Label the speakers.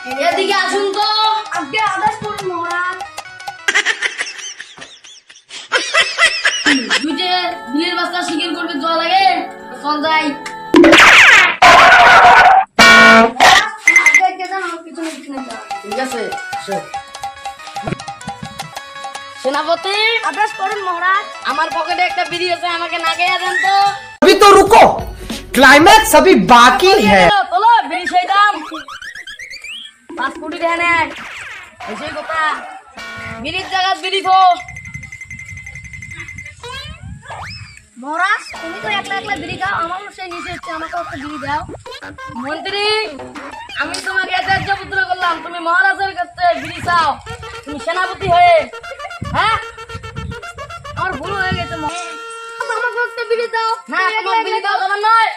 Speaker 1: এদিকে আসুন তো। আজকে আদেশ করুন মহারাজ। তুই যে বিলের বাচ্চা শিকার করবে জল লাগে, চল যাই। ঠিক আছে, সেনাপতি আদেশ করুন মহারাজ। আমার পকেটে একটা বিড়ি আছে, আমাকে নাগিয়ে দেন তো।
Speaker 2: अभी तो रुको, क्लाइमैक्स अभी बाकी है।
Speaker 1: চলো বিড়ি সেই দাম 5 কোটি টাকা নেয়। সেই কথা, বিড়ির জায়গা বিড়ি থো। মহারাজ তুমি তো একলা একলা বিড়ি খাও, আমারও সেই নিচে হচ্ছে, আমাকে একটা বিড়ি দাও। মন্ত্রী, আমি তোমাকে এত পুত্র করলাম, তুমি মহারাজের কাছে বিড়ি চাও, তুমি সেনাপতি হয়ে। হ্যাঁ, আমার ভুল হয়ে গেছে। আমাকে একটা বিড়ি দাও। না, তোমার বিড়ি দাও, তোমার নয়।